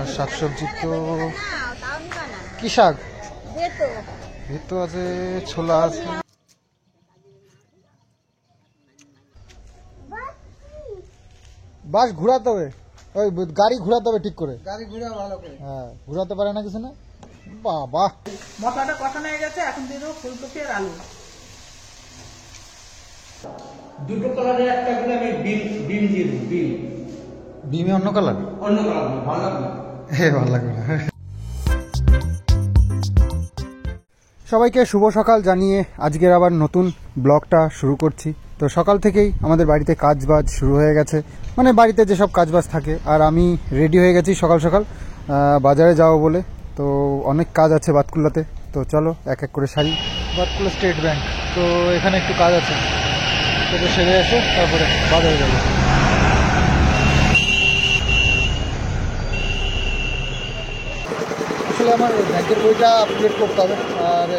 আর শাকসবজি তো কি শাক? ভেতো আছে, ছোলা আছে। বাস ঘুরাতে হবে, ওই গাড়ি ঘুরাতে হবে ঠিক করে। গাড়ি ঘুরা ভালো করে, হ্যাঁ ঘুরাতে পারে না কিছু না। বাবা মশলাটা কষানো হয়ে গেছে, এখন দিয়ে দেবো ফুলকপি আর আলু। দুটো কালারের একটা করে আমি বিন দিয়ে দেবো। ডিমে অন্য কালার, অন্য কালার ভালো লাগবে। হ্যাঁ ভালো লাগবে না। সবাইকে শুভ সকাল জানিয়ে আজকের আবার নতুন ব্লগটা শুরু করছি। তো সকাল থেকেই আমাদের বাড়িতে কাজবাজ শুরু হয়ে গেছে, মানে বাড়িতে যেসব কাজবাজ থাকে। আর আমি রেডি হয়ে গেছি সকাল সকাল বাজারে যাবো বলে। তো অনেক কাজ আছে বাতকুল্লাতে, তো চলো এক এক করে সারি। বাতকুল্লা স্টেট ব্যাংক, তো এখানে একটু কাজ আছে, তো সেরে এসে তারপরে বাজারে যাবো। আসলে আমার ব্যাংকের বইটা আপডেট করতে হবে, আর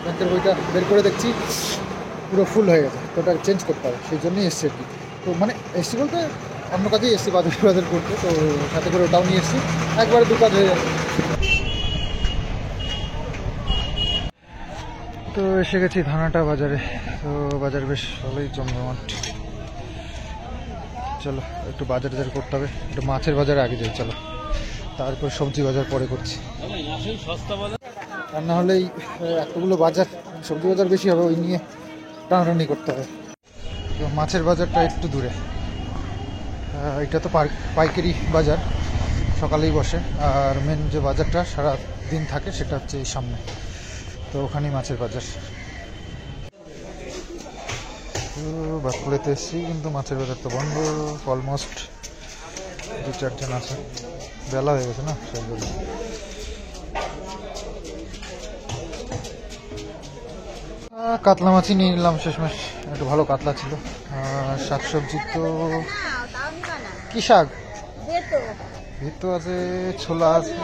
ব্যাংকের বইটা বের করে দেখছি পুরো ফুল হয়ে গেছে, তো ওটা চেঞ্জ করতে হবে। সেই জন্যই এসছি আর কি। তো মানে এসছি বলতে অন্য কাজেই এসছি বাজার করতে, তো সাথে করে ওটাও নিয়ে এসছি, একবারে দু কাজ হয়ে যাবে। তো এসে গেছি ধানাটা বাজারে। তো বাজার বেশ ভালোই জমজমাট। চলো একটু বাজার করতে হবে, একটু মাছের বাজারে আগে যাই চলো, তারপর সবজি বাজার পরে করছি। আর না হলে এতগুলো বাজার, সবজি বাজার বেশি হবে, ওই নিয়ে টানাটানি করতে হবে। মাছের বাজারটা একটু দূরে, এটা তো পাইকারি বাজার, সকালেই বসে। আর মেন যে বাজারটা সারা দিন থাকে সেটা হচ্ছে এই সামনে, তো ওখানেই মাছের বাজার। তো বাঁকুড়াতে এসেছি, কিন্তু মাছের বাজার তো বন্ধ অলমোস্ট, 2-4 জন আছে, বেলা হয়ে গেছে না সেগুলো। কাতলা মাছই নিয়ে নিলাম শেষমেশ, একটু ভালো কাতলা ছিল। আর শাকসবজি তো কি শাক? ভেতো আছে, ছোলা আছে,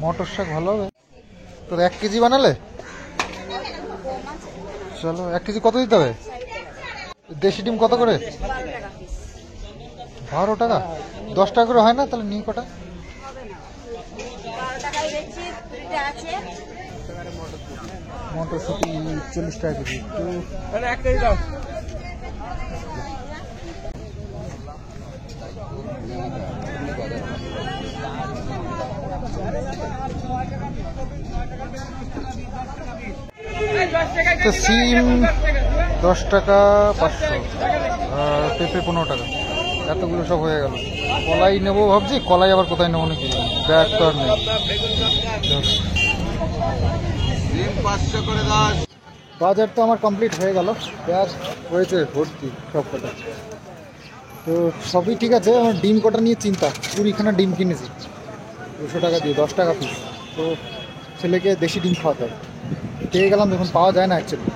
মটর শাক ভালো হবে। তো 1 কেজি বানালে চলো। 1 কেজি কত দিতে হবে? দেশি ডিম কত করে? 12 টাকা। 10 টাকা করে হয় না? তাহলে নিয়ে কটা? মটরশুটি 40 টাকা কেজি। তো সিম 10 টাকা 500, আর পেঁপে 15 টাকা। এতগুলো সব হয়ে গেল। কলাই নেবো ভাবছি, কলাই আবার কোথায় নেবো নাকি, ব্যাগ তো আর নেই। বাজার তো আমার কমপ্লিট হয়ে গেল, ব্যাগ হয়েছে ভর্তি সব কটা। তো সবই ঠিক আছে, আমার ডিম কটা নিয়ে চিন্তা। 20খানা ডিম কিনেছি 200 টাকা দিয়ে, 10 টাকা পিস। তো ছেলেকে দেশি ডিম খাওয়াতে হবে। পেয়ে গেলাম, যখন পাওয়া যায় না অ্যাকচুয়ালি,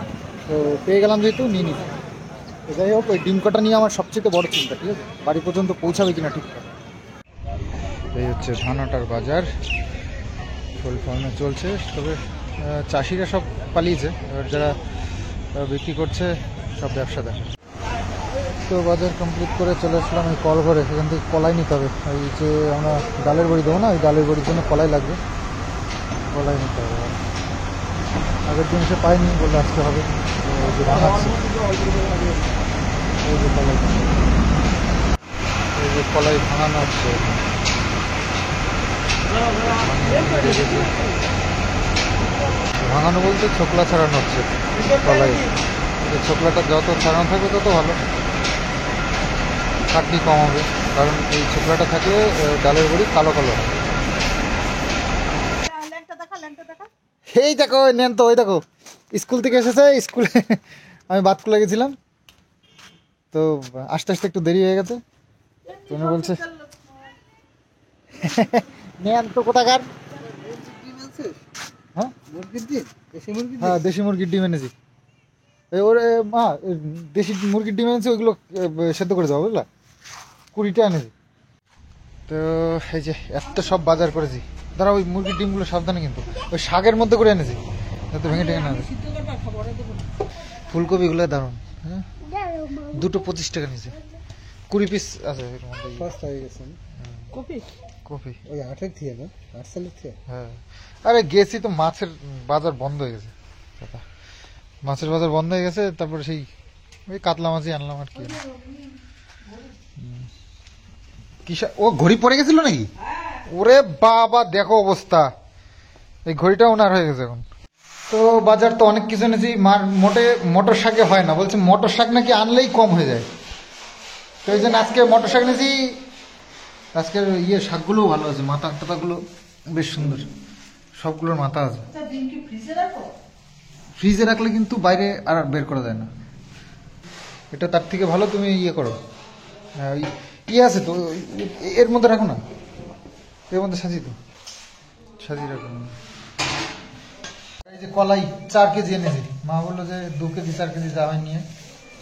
তো পেয়ে গেলাম যেহেতু নিয়ে নিই। তো যাই হোক, ওই ডিম কটা নিয়ে আমার সবচেয়ে বড় চিন্তা, ঠিক আছে, বাড়ি পর্যন্ত পৌঁছাবে কিনা ঠিকঠাক। এই হচ্ছে ধানাটার বাজার, ফুল ফর্মে চলছে। তবে চাষিরা সব পালিয়েছে, এবার যারা বিক্রি করছে সব ব্যবসাদার। তো বাজার কমপ্লিট করে চলে আসলাম এই কল ঘরে। সেখান থেকে কলাই নিতে হবে, ওই যে আমরা ডালের বড়ি দেবো না, ওই ডালের বড়ির জন্য কলাই লাগবে, কলাই নিতে হবে। আগের দিন এসে পাইনি বলে আজকে হবে। তো ওই যে বানাচ্ছি, এই যে কলাই, এই যে কলাই ভাঙানো হচ্ছে। ভাঙানো বলতে ছোকলা ছাড়ানো হচ্ছে কলাই। ছোকলাটা যত ছাড়ানো থাকবে তত ভালো, খাটনি কম হবে, কারণ এই ছোকলাটা থাকলে ডালের বড়ি কালো কালো হয়। এই দেখো নেন তো, ওই দেখো স্কুল থেকে এসেছে। স্কুলে আমি বাতকুলা গেছিলাম, তো আস্তে আস্তে একটু দেরি হয়ে গেছে। তুমি বলছে নেন তো কোথাকার। হ্যাঁ হ্যাঁ, দেশি মুরগির ডিম এনেছি। ওরে মা, দেশি মুরগির ডিম এনেছি, ওইগুলো সেদ্ধ করে দেবো বুঝলা, 20টা এনেছি। তো এই যে এত সব বাজার করেছি। দাঁড়া, ওই মুরগির ডিমগুলো সাবধানে, কিন্তু ওই শাকের মধ্যে করে এনেছি যাতে ভেঙে টেঙে না। ফুলকপিগুলো দারুণ, হ্যাঁ, দুটো 25 টাকা নিয়েছে, 20 পিস আছে। কপি কপি ওই 8-এর থেকে না 8 সালের থেকে। হ্যাঁ, আরে গেছি তো, মাছের বাজার বন্ধ হয়ে গেছে দাদা, মাছের বাজার বন্ধ হয়ে গেছে। তারপর সেই ওই কাতলা মাছই আনলাম আর কি। ও ঘড়ি পড়ে গেছিল নাকি? ওরে বাবা, দেখো অবস্থা, এই ঘড়িটা ওনার হয়ে গেছে এখন। তো বাজার তো অনেক কিছু এনেছি, মোটে মটর শাকে হয় না, বলছে মটর শাক নাকি আনলেই কম হয়ে যায়। তো এই জন্য আজকে মটর শাক এনেছি। আজকের শাকগুলোও ভালো আছে, মাথা টাথাগুলো বেশ সুন্দর, সবগুলোর মাথা আছে। ডিম কি ফ্রিজে রাখো? ফ্রিজে রাখলে কিন্তু বাইরে আর বের করা যায় না। এটা তার থেকে ভালো তুমি করো, আছে তো এর মধ্যে রাখো না, এর মধ্যে সাজিয়ে রাখো। এই যে কলাই 4 কেজি এনেছি, মা বললো যে 2 কেজি 4 কেজি যাওয়াই নিয়ে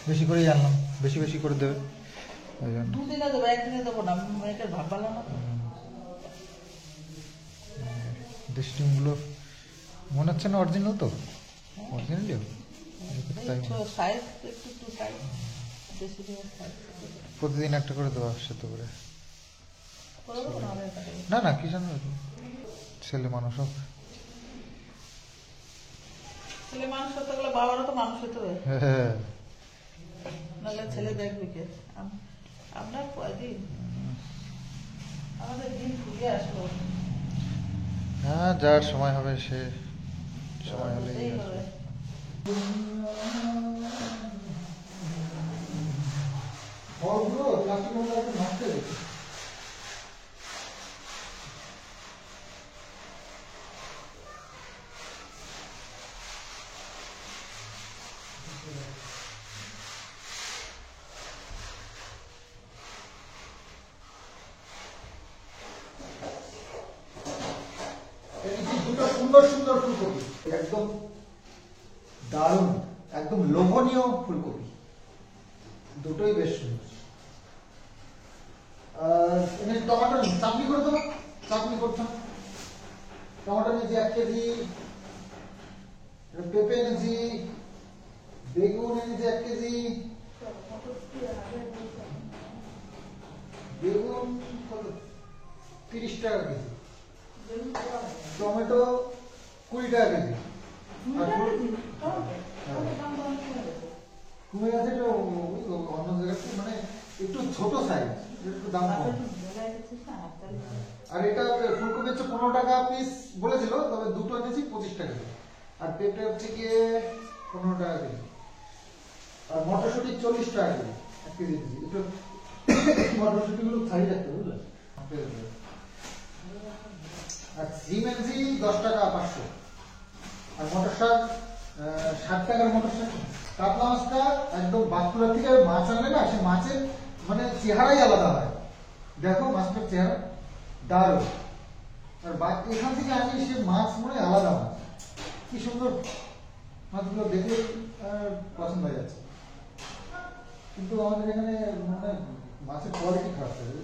বেশি করেই আনলাম, বেশি বেশি করে দেবে ওই জন্য। 2 দিনে দেবো, 1 দিনে দেবো না, মেয়েটার ভাব ভালো না। ডিস্টিংগুলো মনে হচ্ছে না অরিজিনাল, তো অরিজিনালিও তাই সাইজ একটু সাইজ বেশি দিয়ে প্রতিদিন একটা করে দেওয়া সেদ্ধ করে। না না কি জানো, ছেলে মানুষ হোক, ছেলে মানুষ হতে গেলে বাবারও তো মানুষ হতে হবে, হ্যাঁ। নাহলে ছেলে দেখবে কে? আমরা কয়দিন আমাদের দিন ফুরিয়ে আসলো। হ্যাঁ, যার সময় হবে সে সময় হলেই হবে। সুন্দর সুন্দর ফুলকপি, একদম দারুণ, একদম লোভনীয় ফুলকপি, দুটোই বেশ সুন্দর। টমেটো চাটনি করে দেবো, চাটনি করতাম। টমেটো নিয়েছি 1 কেজি, পেঁপে এনেছি, বেগুন এনেছি 1 কেজি, বেগুন 30 টাকা কেজি, টমেটো 20 টাকা কেজি, কমে গেছে একটু অন্য জায়গাতে, মানে একটু ছোট সাইজ, একটু দাম কম। আর এটা ফুলকপি হচ্ছে 15 টাকা পিস বলেছিল, তবে দুটো এনেছি 25 টাকা। আর পেঁপে হচ্ছে গিয়ে 15 টাকা কেজি, আর মটরশুঁটি 40 টাকা কেজি, 1 কেজি দিয়েছি। একটু মটরশুঁটিগুলো ছাড়িয়ে রাখতে বুঝলেন। আর সিম এনেছি 10 টাকা 500। আর মটর শাক 60 টাকার মটর শাক। কাতলা মাছটা একদম বাঁকুড়া থেকে মাছ আনলে না, সে মাছের মানে চেহারাই আলাদা হয়, দেখো মাছটার চেহারা দারুণ। আর এখান থেকে আনি সে মাছ মনে আলাদা মাছ, কি সুন্দর মাছগুলো দেখে পছন্দ হয়ে যাচ্ছে। কিন্তু আমাদের এখানে মানে মাছের কোয়ালিটি খারাপ থাকে।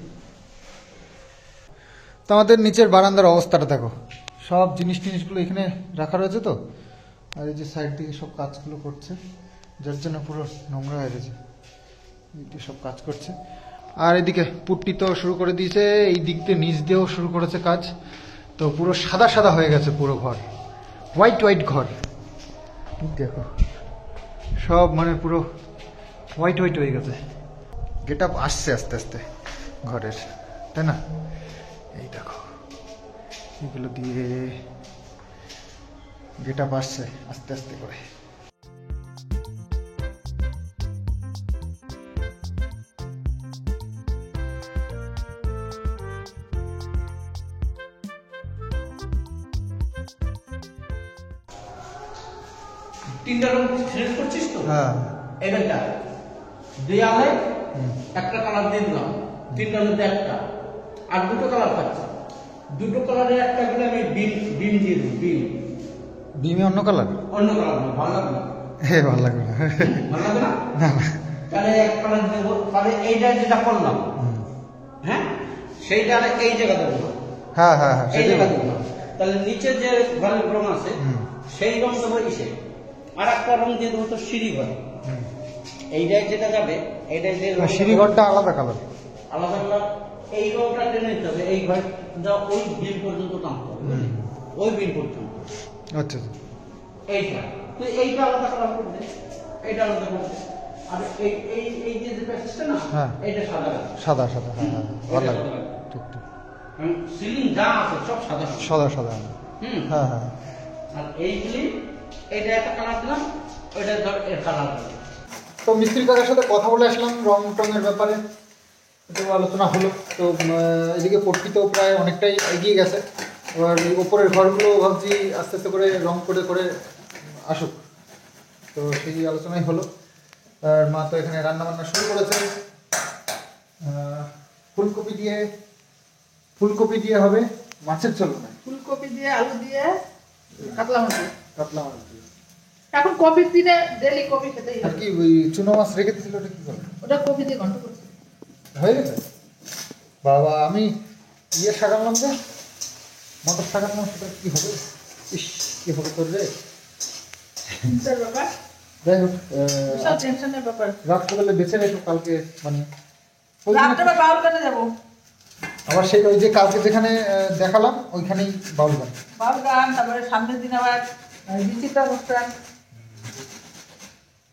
তো আমাদের নিচের বারান্দার অবস্থাটা দেখো, সব জিনিসগুলো এখানে রাখা রয়েছে তো, আর এই যে সাইড দিকে সব কাজগুলো করছে, যার জন্য পুরো নোংরা হয়ে গেছে, সব কাজ করছে। আর এদিকে পুট্টি তো শুরু করে দিয়েছে, এই দিক দিয়ে নিচ দিয়েও শুরু করেছে কাজ। তো পুরো সাদা সাদা হয়ে গেছে পুরো ঘর, হোয়াইট হোয়াইট ঘর, দেখো সব মানে পুরো হোয়াইট হোয়াইট হয়ে গেছে। গেট আপ আসছে আস্তে আস্তে ঘরের, তাই না? এই দেখো এগুলো দিয়ে গেট আপ আসছে আস্তে আস্তে করে। তিনটা রং সিলেক্ট করছিস তো? হ্যাঁ, এবারটা দেয়ালে একটা কালার দিয়ে দিলাম, তিনটার মধ্যে একটা, আর দুটো কালার থাকছে। দুটো কালারের একটা গুলো আমি বিম বিম দিয়ে দিই। বিমে অন্য কালার, অন্য কালার না, ভালো লাগবে না। হ্যাঁ ভালো লাগবে না, ভালো লাগবে না? না না। তাহলে এক কালার দেবো, তাহলে এইটা যেটা করলাম, হ্যাঁ সেইটা এই জায়গাতে দেবো, হ্যাঁ হ্যাঁ হ্যাঁ, এই সেটাই জায়গাতে দেবো। তাহলে নিচের যে ঘরের রং আছে সেই রং দেবো ইসে, আর একটা রং দিয়ে দেবো তো সিঁড়ি ঘরে। এইটাই যেটা যাবে, এইটাই যে সিঁড়ি ঘরটা আলাদা কালার, আলাদা কালার এই রোগটা টেনে নিতে হবে, এই ঘর ওই বিল পর্যন্ত টানতে হবে, বুঝলি? ওই বিল পর্যন্ত আচ্ছা এইটা তুই এইটা আলাদা করা করবে, এইটা আলাদা করবে। আর এই এই এই যে প্যাকেজটা না, হ্যাঁ। এইটা সাদা রাখবে। সাদা সাদা, হ্যাঁ হ্যাঁ ভালো লাগে, ঠিক ঠিক, সিলিং যা আছে সব সাদা সাদা। সাদা সাদা, হ্যাঁ হ্যাঁ। আর এইগুলি, এইটা একটা কালার দিলাম, ওইটা ধর এর কালার দিলাম। তো মিস্ত্রি কাকার সাথে কথা বলে আসলাম রং টঙের ব্যাপারে, একটু আলোচনা হলো। তো এদিকে পট্টি তো প্রায় অনেকটাই এগিয়ে গেছে, এবার এই ওপরের ঘরগুলো ভাবছি আস্তে আস্তে করে রং করে করে আসুক। তো সেই আলোচনাই হলো। আর মা তো এখানে রান্না বান্না শুরু করেছে। ফুলকপি দিয়ে হবে মাছের ঝোল, না ফুলকপি দিয়ে আলু দিয়ে কাতলা মাছ দিয়ে। কাতলা মাছ দিয়ে। এখন কপির দিনে ডেলি কপি খেতেই আর হবে। কি ওই চুনো মাছ রেখে দিয়েছিল, ওটা কি করবে? ওটা কপি দিয়ে ঘন্ট করছি। হয়ে গেছে বাবা, আমি ইয়ে সাগালাম যে মটর সাগালাম, সেটা কি হবে? ইস, কি হবে তোর রে? চিন্তার ব্যাপার, যাই হোক, বিশাল টেনশনের ব্যাপার। রাত্রেবেলা বেছে রেখো কালকে, মানে ওই রাত্রে বাউল গানে যাবো, আবার সেই ওই যে কালকে যেখানে দেখালাম ওইখানেই বাউল গান। বাউল গান, তারপরে সামনের দিন আবার বিচিত্রা অনুষ্ঠান।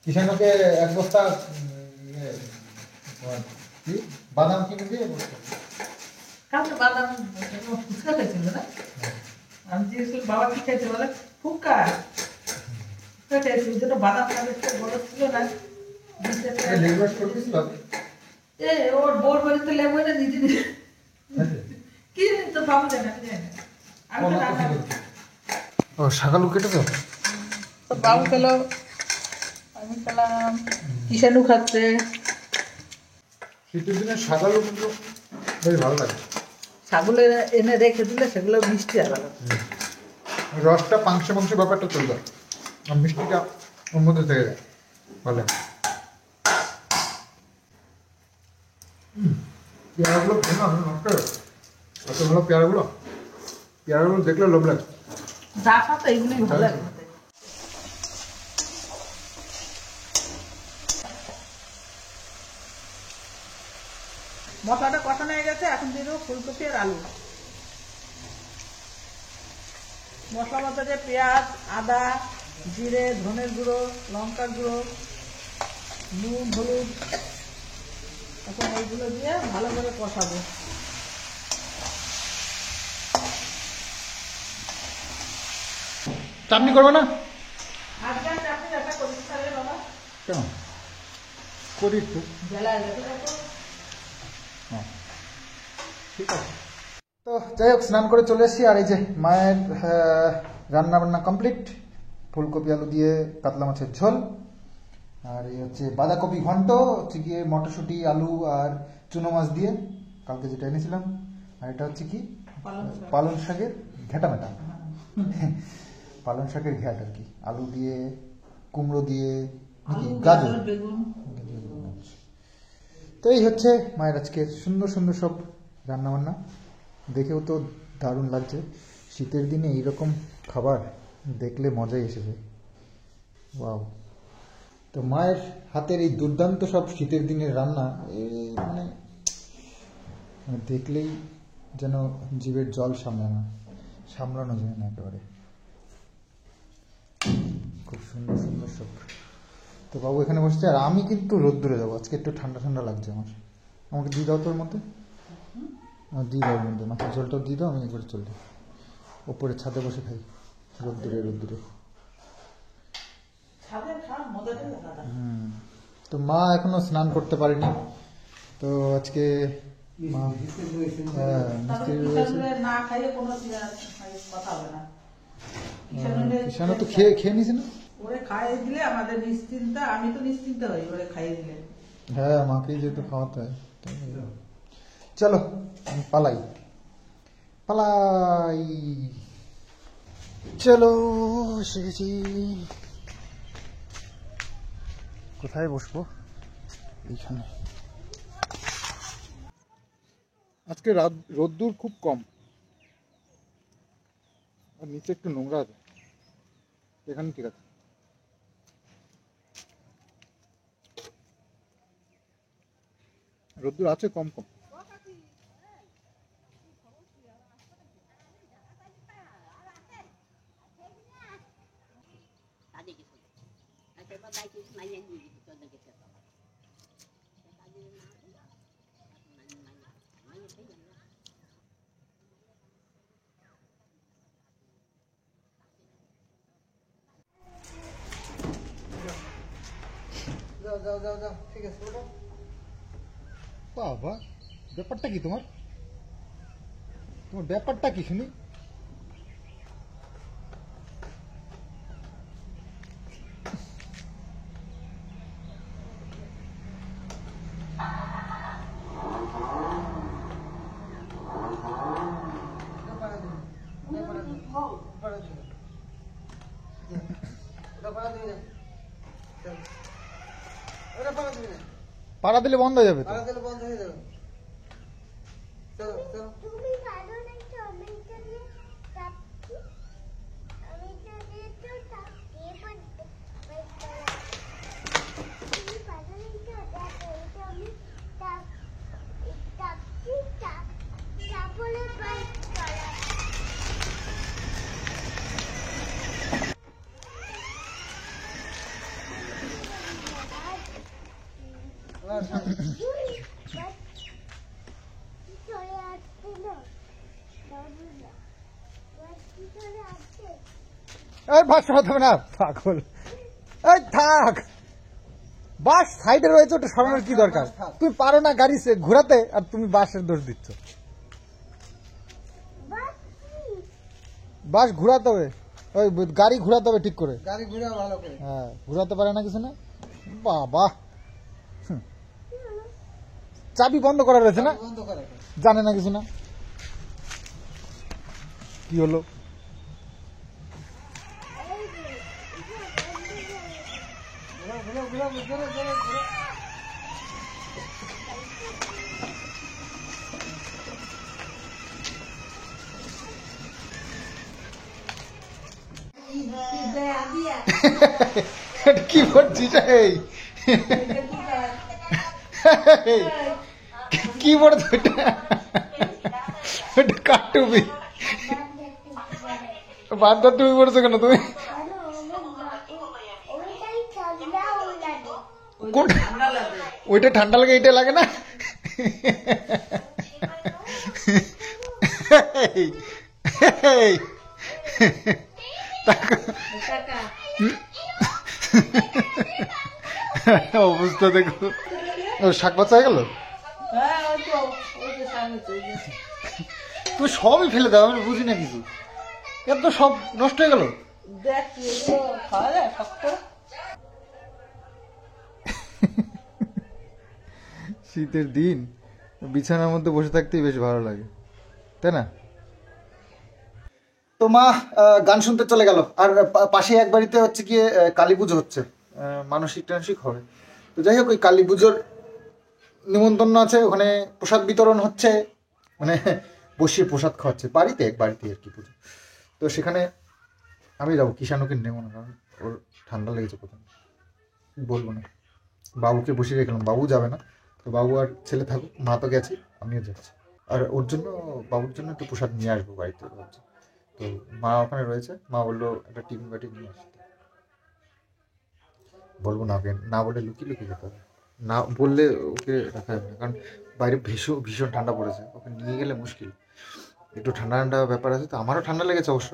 কিষানকে এক বস্তা কি বাদাম কিনে দিয়ে কালকে বাদাম ফুচকা খাইছিল না? আমি জিজ্ঞেস বাবা কি খাইছে, বলে ফুচকা খাইছে, ওই জন্য বাদাম খাবে, বড় ছিল না। লেগুলার করে দিয়েছিল। এ ওর বোর বাড়িতে লেবু এনে নিজে নিজে কি তো বাবু জানে, আমি জানি না। আমি তো রান্না করছি। ও শাকালু কেটেছো? তো বাবু খেলো, আমি খেলাম, কিষানু খাচ্ছে। শীতের দিনে শাকালু কিন্তু বেশ ভালো লাগে। ছাগল এনে রেখে দিলে সেগুলো মিষ্টি আলাদা। রসটা পাংশে পাংশে ব্যাপারটা চলবে, আর মিষ্টিটা ওর মধ্যে থেকে যায়, ভালো। পেয়ারাগুলো খেয়ে আমি নষ্ট হয়ে যাবে। এত ভালো পেয়ারাগুলো, পেয়ারাগুলো দেখলে লোভ লাগে। যা খাতো এইগুলোই ভালো লাগে খেতে। মশলাটা কষানো হয়ে গেছে, এখন দিয়ে দেবো ফুলকপি আর আলু। মশলার মধ্যে যে পেঁয়াজ, আদা, জিরে, ধনের গুঁড়ো, লঙ্কার গুঁড়ো, নুন, হলুদ, এখন এইগুলো দিয়ে ভালো করে কষাবো। চাটনি করবে না? আজকে আমি চাটনি দেখা করিস তাহলে বাবা, কেন করি একটু, বেলা গেছে তো। হ্যাঁ ঠিক আছে। তো যাই হোক, স্নান করে চলে এসেছি, আর এই যে মায়ের রান্না বান্না কমপ্লিট। ফুলকপি আলু দিয়ে কাতলা মাছের ঝোল, আর এই হচ্ছে বাঁধাকপি ঘন্ট, হচ্ছে গিয়ে মটরশুঁটি আলু আর চুনো মাছ দিয়ে কালকে যেটা এনেছিলাম। আর এটা হচ্ছে কি পালং শাকের ঘেটা মেটা, পালং শাকের ঘ্যাট আর কি, আলু দিয়ে কুমড়ো দিয়ে নাকি গাজর। বেগুন। তো এই হচ্ছে মায়ের আজকে সুন্দর সুন্দর সব রান্না বান্না, দেখেও তো দারুণ লাগছে। শীতের দিনে এইরকম খাবার দেখলে মজাই এসে যায়। ওয়াও! তো মায়ের হাতের এই দুর্দান্ত সব শীতের দিনের রান্না, এই মানে দেখলেই যেন জিভের জল সামলানো যায় না একেবারে। খুব সুন্দর সুন্দর সব। তো বাবু এখানে বসছে, আর আমি কিন্তু রোদ্দুরে যাবো আজকে, একটু ঠান্ডা ঠান্ডা লাগছে আমার। আমাকে দিয়ে দাও তোর মধ্যে, দিয়ে দাও, মধ্যে মাছের ঝোলটা দিয়ে দাও, আমি একবার চলে যাই ওপরে ছাদে বসে খাই রোদ্দুরে রোদ্দুরে। তো মা এখনো স্নান করতে পারেনি, তো আজকে মা মিস্ত্রি রয়েছে। না খাইয়ে কোনো কথা হবে না। কিষানও তো খেয়ে নিছে না? ওরে খাইয়ে দিলে আমাদের নিশ্চিন্তা, আমি তো নিশ্চিন্ত হই ওরে খাইয়ে দিলে। হ্যাঁ, মাকেই যেহেতু খাওয়াতে হয়। চলো আমি পালাই, চলো এসে গেছি। কোথায় বসবো? এইখানে। আজকে রোদ্দুর খুব কম, আর নিচে একটু নোংরা আছে, এখানে ঠিক আছে। রোদ্দুর আছে কম কম। যাও যাও যাও যাও, ঠিক আছে ওটা। বাবা, ব্যাপারটা কি তোমার? তোমার ব্যাপারটা কি শুনি? পাড়া দিলে বন্ধ হয়ে যাবে তো। বন্ধ হয়ে যাবে। চলো চলো। তুমি পারো না তো আমি তো দিয়ে চাপছি আমি তো দিয়ে তো চাপছি পড়তে তুমি পারো না তো দেখো এটা আমি চাপছি চাপলে বাইক করা চলে আসছে না চলে আসছে এই বাস সরাতে হবে না পাগল। এই থাক, বাস সাইডে রয়েছে, ওটা সরানোর কি দরকার? তুমি পারো না গাড়ি ঘোরাতে, আর তুমি বাসের দোষ দিচ্ছ। বাস ঘোরাতে হবে, ওই গাড়ি ঘোরাতে হবে ঠিক করে। গাড়ি ঘুরা ভালো করে। হ্যাঁ, ঘোরাতে পারে না কিছু না। বাবা, চাবি বন্ধ করা রয়েছে না, বন্ধ করে। জানে না কিছু না। কি হলো? ঘুরা ঘুরা ঘুরা ঘুরা ঘুরা। এটা কি করছিস? এই কি পড়তো এটা? এটা কাটুবি বান্দার টুপি পড়ছো কেন তুমি? ওইটাই ঠান্ডা লাগে কোন ওইটা ঠান্ডা লাগে, এইটা লাগে না? এই, অবস্থা দেখো। শাক বাচ্চা হয়ে গেল। হ্যাঁ ওই তো সামনে চলে তুমি সবই ফেলে দাও, আমি বুঝি না কিছু। এত সব নষ্ট হয়ে গেল। দেখ এগুলো খাওয়া যায় শক্ত। শীতের দিন বিছানার মধ্যে বসে থাকতেই বেশ ভালো লাগে, তাই না? তো মা গান শুনতে চলে গেল, আর পাশে এক বাড়িতে হচ্ছে গিয়ে কালী পুজো হচ্ছে, মানসিক টানসিক হবে। তো যাই হোক, ওই কালী পুজোর নিমন্ত্রণ আছে, ওখানে প্রসাদ বিতরণ হচ্ছে, মানে বসিয়ে প্রসাদ খাওয়াচ্ছে বাড়িতে, এক বাড়িতে আর কি পুজো। তো সেখানে আমি যাবো, কিষাণুকে নেবো না, কারণ ওর ঠান্ডা লেগেছে প্রথমে, বলবো না। বাবুকে বসিয়ে রেখেলাম, বাবু যাবে না। তো বাবু আর ছেলে থাকুক, মা তো গেছে, আমিও যাচ্ছি। আর ওর জন্য, বাবুর জন্য একটু প্রসাদ নিয়ে আসবো বাড়িতে ভাবছি। তো মা ওখানে রয়েছে, মা বললো একটা টিফিন বাটি নিয়ে আসতে। বলবো না, ওকে না বলে লুকিয়ে লুকিয়ে যেতে হবে, না বললে ওকে রাখা যাবে না, কারণ বাইরে ভীষণ ঠান্ডা পড়েছে, ওকে নিয়ে গেলে মুশকিল। একটু ঠান্ডা ঠান্ডা ব্যাপার আছে, তো আমারও ঠান্ডা লেগেছে অবশ্য।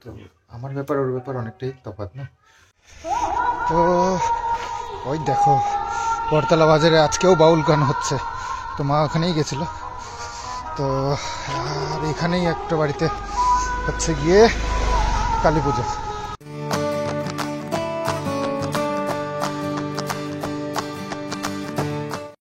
তো আমার ব্যাপার ওর ব্যাপার অনেকটাই তফাৎ না। তো ওই দেখো, বটতলা বাজারে আজকেও বাউল গান হচ্ছে, তো মা ওখানেই গেছিল। তো আর এখানেই একটা বাড়িতে হচ্ছে গিয়ে কালী পুজো।